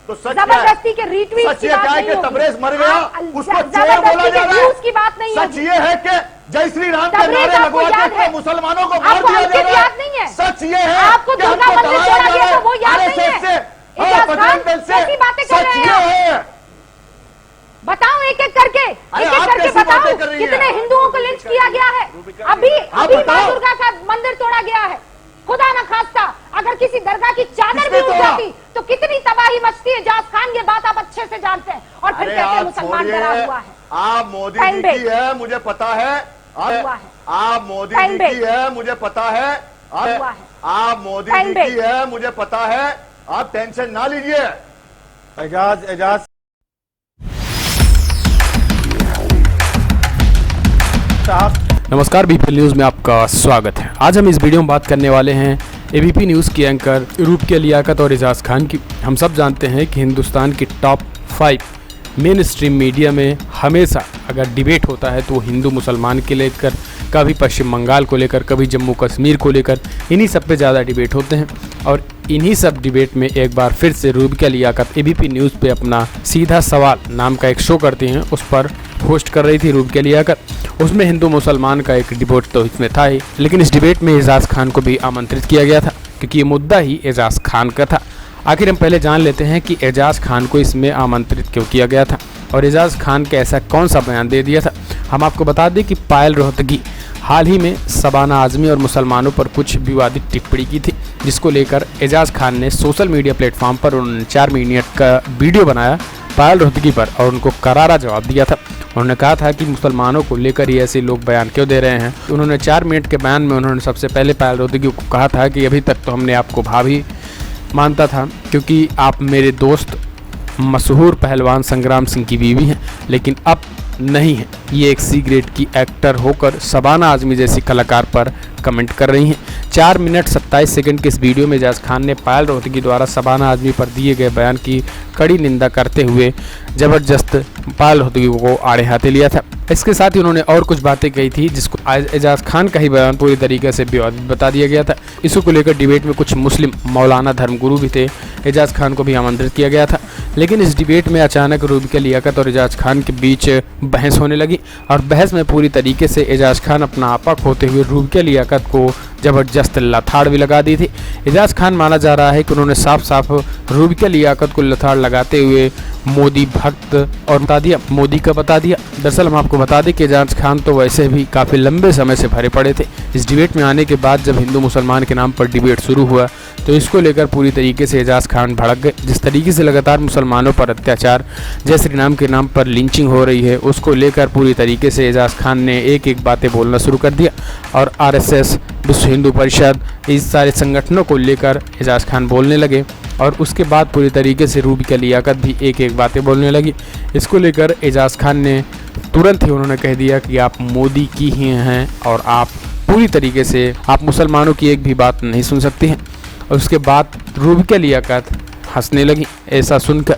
तो सच जबरदस्ती के रीट्वीट की बात नहीं होगी। तबरेज मर गया, उसको चोर बोला जा रहा है। की बात नहीं है। सच ये है कि जय श्री राम के नारे लगवा के मुसलमानों को मार दिया जा रहा है। सच ये है आपको दुर्गा मंदिर छोड़ा गया तो वो याद नहीं है। कैसी बातें कर रहे हैं? बताओ एक एक करके बताओ कितने हिंदुओं को लिंच किया गया है। अभी मां दुर्गा का मंदिर तोड़ा गया है। खुदा न खास्ता अगर किसी दरगाह की चादर भी उड़ जाती तो कितनी तबाही मचती है। एजाज खान ये बात आप अच्छे से जानते हैं और फिर कहते हैं मुसलमान डरा हुआ है। आप मोदी जी की है मुझे पता है, आप मोदी जी की है मुझे पता है, आप मोदी जी की है मुझे पता है, आप टेंशन ना लीजिए। एजाज साहब नमस्कार, बीपीएल न्यूज़ में आपका स्वागत है। आज हम इस वीडियो में बात करने वाले हैं एबीपी न्यूज़ की एंकर रूप के लियाकत और एजाज खान की। हम सब जानते हैं कि हिंदुस्तान की टॉप 5 मेन स्ट्रीम मीडिया में हमेशा अगर डिबेट होता है तो हिंदू मुसलमान के लेकर, कभी पश्चिम बंगाल को लेकर, कभी जम्मू कश्मीर को लेकर, इन्हीं सब पे ज़्यादा डिबेट होते हैं। और इन्हीं सब डिबेट में एक बार फिर से रूप के लियाकत एबीपी न्यूज़ पे अपना सीधा सवाल नाम का एक शो करती हैं, उस पर होस्ट कर रही थी रूप के लियाकत। उसमें हिंदू मुसलमान का एक डिबेट तो इसमें था ही, लेकिन इस डिबेट में एजाज खान को भी आमंत्रित किया गया था क्योंकि ये मुद्दा ही एजाज खान का था। आखिर हम पहले जान लेते हैं कि एजाज खान को इसमें आमंत्रित क्यों किया गया था और एजाज खान के ऐसा कौन सा बयान दे दिया था। हम आपको बता दें कि पायल रोहतगी हाल ही में शबाना आजमी और मुसलमानों पर कुछ विवादित टिप्पणी की थी, जिसको लेकर एजाज खान ने सोशल मीडिया प्लेटफॉर्म पर उन्होंने 4 मिनट का वीडियो बनाया पायल रोहतगी पर और उनको करारा जवाब दिया था। उन्होंने कहा था कि मुसलमानों को लेकर ये ऐसे लोग बयान क्यों दे रहे हैं। उन्होंने 4 मिनट के बयान में उन्होंने सबसे पहले पायल रोहतगी को कहा था कि अभी तक तो हमने आपको भाभी मानता था क्योंकि आप मेरे दोस्त मशहूर पहलवान संग्राम सिंह की बीवी हैं, लेकिन अब नहीं है। ये एक सी ग्रेड की एक्टर होकर शबाना आजमी जैसी कलाकार पर कमेंट कर रही हैं। 4 मिनट 27 सेकंड के इस वीडियो में एजाज खान ने पायल रोहतगी द्वारा शबाना आजमी पर दिए गए बयान की कड़ी निंदा करते हुए ज़बरदस्त पायल रोहतगी को आड़े हाथे लिया था। इसके साथ ही उन्होंने और कुछ बातें कही थी जिसको एजाज खान का ही बयान पूरी तरीके से विवादित बता दिया गया था। इसको को लेकर डिबेट में कुछ मुस्लिम मौलाना धर्मगुरु भी थे, एजाज खान को भी आमंत्रित किया गया था। लेकिन इस डिबेट में अचानक रूप के लियाकत और एजाज खान के बीच बहस होने लगी और बहस में पूरी तरीके से एजाज खान अपना आपा खोते हुए रूप के लियाकत को ज़बरदस्त लथाड़ भी लगा दी थी। एजाज खान माना जा रहा है कि उन्होंने साफ साफ रूप के लियाकत को लथाड़ लगाते हुए मोदी भक्त और मोदी का बता दिया। दरअसल हम आपको बता दें कि एजाज खान तो वैसे भी काफ़ी लंबे समय से भरे पड़े थे। इस डिबेट में आने के बाद जब हिंदू मुसलमान के नाम पर डिबेट शुरू हुआ तो इसको लेकर पूरी तरीके से एजाज खान भड़क गए। जिस तरीके से लगातार मुसलमानों पर अत्याचार, जय श्री राम के नाम पर लिंचिंग हो रही है, उसको लेकर पूरी तरीके से एजाज खान ने एक एक बातें बोलना शुरू कर दिया और आरएसएस, विश्व हिंदू परिषद, इस सारे संगठनों को लेकर एजाज खान बोलने लगे और उसके बाद पूरी तरीके से रूप के लियाकत भी एक एक बातें बोलने लगी। इसको लेकर एजाज खान ने तुरंत ही उन्होंने कह दिया कि आप मोदी की ही हैं और आप पूरी तरीके से आप मुसलमानों की एक भी बात नहीं सुन सकती हैं। और उसके बाद रूप के लियाकत हंसने लगी। ऐसा सुनकर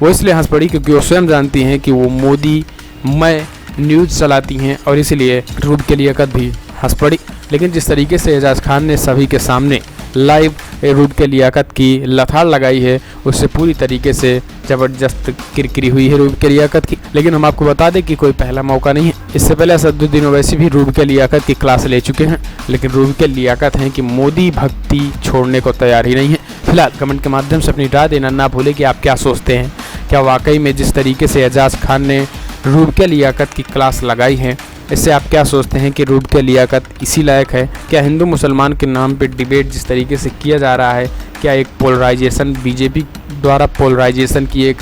वो इसलिए हंस पड़ी क्योंकि वो स्वयं जानती हैं कि वो मोदी मैं न्यूज़ चलाती हैं और इसलिए रूप के लियाकत भी हंस पड़ी। लेकिन जिस तरीके से एजाज खान ने सभी के सामने लाइव रूप के लियाकत की लथाड़ लगाई है, उससे पूरी तरीके से ज़बरदस्त किरकिरी हुई है रूप के लियाकत की। लेकिन हम आपको बता दें कि कोई पहला मौका नहीं है। इससे पहले असदुद्दीन ओवैसी भी रूप के लियाकत की क्लास ले चुके हैं, लेकिन रूप के लियाकत हैं कि मोदी भक्ति छोड़ने को तैयार ही नहीं है। फिलहाल कमेंट के माध्यम से अपनी राय देना ना भूलें कि आप क्या सोचते हैं। क्या वाकई में जिस तरीके से एजाज खान ने रूप के लियाकत की क्लास लगाई है, इससे आप क्या सोचते हैं कि रूप के लियाकत इसी लायक है? क्या हिंदू मुसलमान के नाम पे डिबेट जिस तरीके से किया जा रहा है, क्या एक पोलराइजेशन, बीजेपी द्वारा पोलराइजेशन की एक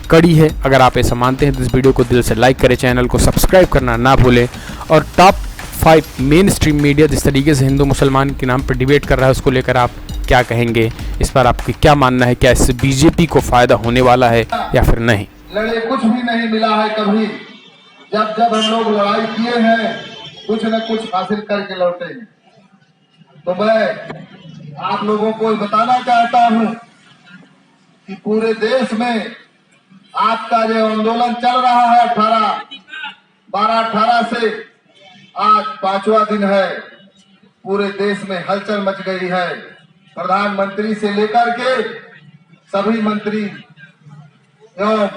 कड़ी है? अगर आप ऐसा मानते हैं तो इस वीडियो को दिल से लाइक करें, चैनल को सब्सक्राइब करना ना भूलें और टॉप 5 मेन स्ट्रीम मीडिया जिस तरीके से हिंदू मुसलमान के नाम पर डिबेट कर रहा है उसको लेकर आप क्या कहेंगे? इस पर आपकी क्या मानना है? क्या इससे बीजेपी को फ़ायदा होने वाला है या फिर नहीं? लड़े कुछ भी नहीं मिला है कभी। जब जब हम लोग लड़ाई किए हैं कुछ न कुछ हासिल करके लौटे हैं। तो मैं आप लोगों को बताना चाहता हूं कि पूरे देश में आपका जो आंदोलन चल रहा है 12-18 से आज 5वां दिन है, पूरे देश में हलचल मच गई है। प्रधानमंत्री से लेकर के सभी मंत्री एवं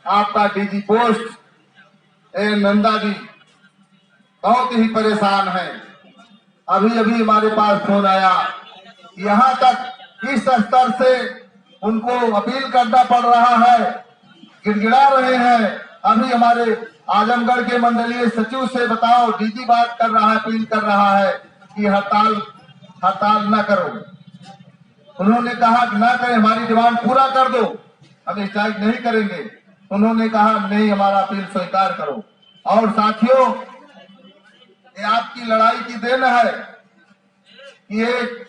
आपका डीजी पोस्ट ए नंदा जी बहुत ही परेशान है। अभी अभी हमारे पास फोन आया, यहाँ तक इस स्तर से उनको अपील करना पड़ रहा है, गिड़गिड़ा रहे हैं। अभी हमारे आजमगढ़ के मंडलीय सचिव से बताओ, डीजी बात कर रहा है, अपील कर रहा है कि हड़ताल न करो। उन्होंने कहा कि ना करें, हमारी डिमांड पूरा कर दो, हम स्ट्राइक नहीं करेंगे। उन्होंने कहा नहीं, हमारा अपील स्वीकार करो। और साथियों, ये आपकी लड़ाई की देन है कि एक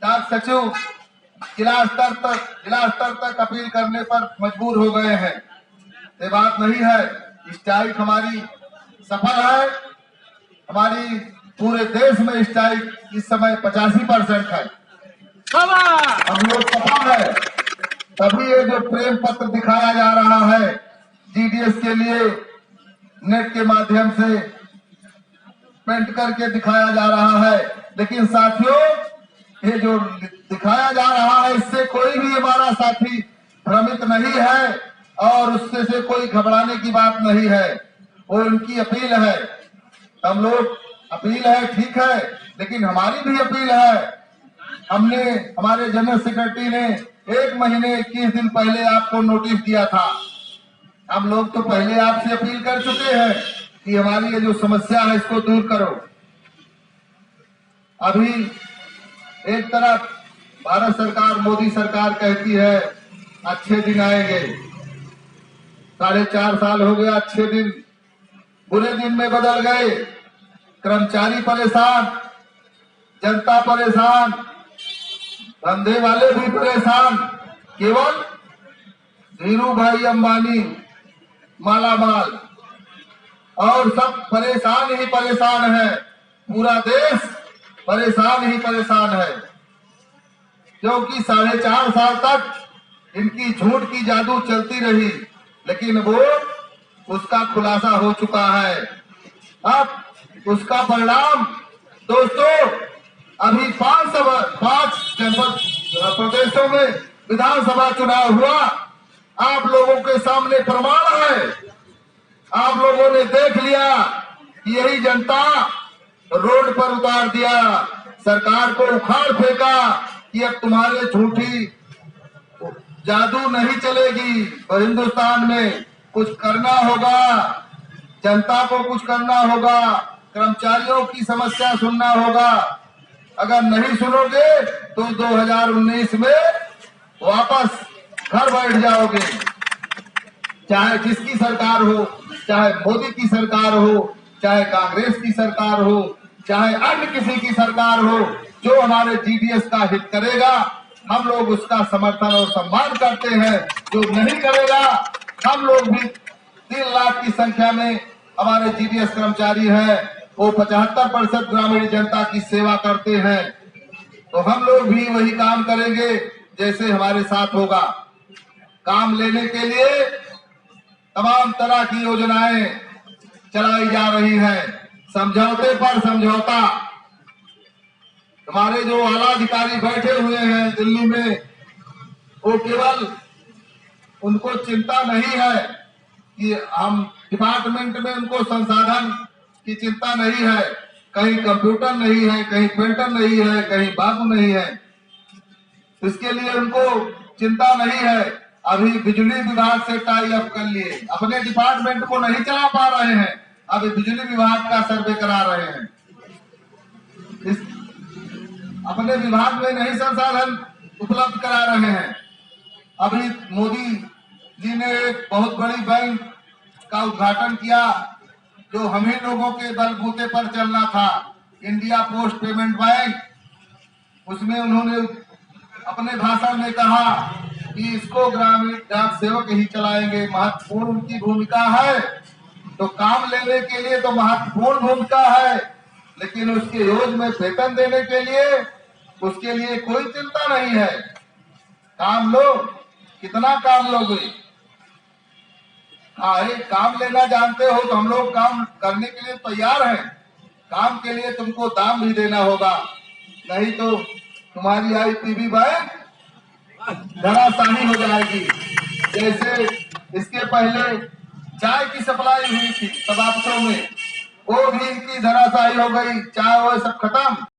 डाक सचिव जिला स्तर तक अपील करने पर मजबूर हो गए हैं। ये बात नहीं है। स्ट्राइक हमारी सफल है। हमारी पूरे देश में स्ट्राइक इस समय 85% है। हम लोग सफल है। तभी ये जो प्रेम पत्र दिखाया जा रहा है जीडीएस के लिए, नेट के माध्यम से पेंट करके दिखाया जा रहा है। लेकिन साथियों, ये जो दिखाया जा रहा है, इससे कोई भी हमारा साथी भ्रमित नहीं है और उससे से कोई घबराने की बात नहीं है। वो उनकी अपील है। हम लोग अपील है, ठीक है, लेकिन हमारी भी अपील है। हमने, हमारे जनरल सेक्रेटरी ने 1 महीने 21 दिन पहले आपको नोटिस दिया था। हम लोग तो पहले आपसे अपील कर चुके हैं कि हमारी ये जो समस्या है इसको दूर करो। अभी एक तरफ भारत सरकार, मोदी सरकार कहती है अच्छे दिन आएंगे। 4.5 साल हो गया, अच्छे दिन बुरे दिन में बदल गए। कर्मचारी परेशान, जनता परेशान, धंधे वाले भी परेशान। केवल धीरू भाई अंबानी मालामाल और सब परेशान ही परेशान है। पूरा देश परेशान ही परेशान है, क्योंकि 4.5 साल तक इनकी झूठ की जादू चलती रही, लेकिन वो उसका खुलासा हो चुका है। अब उसका परिणाम दोस्तों, अभी 5 जनपद प्रदेशों में विधानसभा चुनाव हुआ। आप लोगों के सामने प्रमाण है। आप लोगों ने देख लिया कि यही जनता रोड पर उतार दिया, सरकार को उखाड़ फेंका कि अब तुम्हारे झूठी जादू नहीं चलेगी। और हिंदुस्तान में कुछ करना होगा, जनता को कुछ करना होगा, कर्मचारियों की समस्या सुनना होगा। अगर नहीं सुनोगे तो 2019 में वापस घर बैठ जाओगे। चाहे जिसकी सरकार हो, चाहे मोदी की सरकार हो, चाहे कांग्रेस की सरकार हो, चाहे अन्य किसी की सरकार हो, जो हमारे जीडीएस का हित करेगा हम लोग उसका समर्थन और सम्मान करते हैं। जो नहीं करेगा, हम लोग भी 3 लाख की संख्या में हमारे जीडीएस कर्मचारी हैं, वो 75% ग्रामीण जनता की सेवा करते हैं। तो हम लोग भी वही काम करेंगे जैसे हमारे साथ होगा। काम लेने के लिए तमाम तरह की योजनाएं चलाई जा रही हैं, समझौते पर समझौता। हमारे जो आला अधिकारी बैठे हुए हैं दिल्ली में, वो केवल उनको चिंता नहीं है कि हम डिपार्टमेंट में उनको संसाधन की चिंता नहीं है, कहीं कंप्यूटर नहीं है, कहीं प्रिंटर नहीं है, कहीं बाबू नहीं है, इसके लिए उनको चिंता नहीं है। अभी बिजली विभाग से टाई अप कर लिए, अपने डिपार्टमेंट को नहीं चला पा रहे हैं, अभी बिजली विभाग का सर्वे करा रहे हैं। अपने विभाग में नहीं संसाधन उपलब्ध करा रहे हैं। अभी मोदी जी ने एक बहुत बड़ी बैंक का उद्घाटन किया, जो हम ही लोगों के बलबूते पर चलना था, इंडिया पोस्ट पेमेंट बैंक। उसमें उन्होंने अपने भाषण में कहा कि इसको ग्रामीण डाक सेवक ही चलाएंगे, महत्वपूर्ण उनकी भूमिका है। तो काम लेने के लिए तो महत्वपूर्ण भूमिका है, लेकिन उसके योग में वेतन देने के लिए उसके लिए कोई चिंता नहीं है। काम लो, कितना काम लोगे? काम लेना जानते हो तो हम लोग काम करने के लिए तैयार हैं। काम के लिए तुमको दाम भी देना होगा, नहीं तो तुम्हारी आईपीबी बैंक धराशाही हो जाएगी। जैसे इसके पहले चाय की सप्लाई हुई थी सभापतियों में, वो भी इनकी धराशायी हो गई, चाय वो सब खत्म।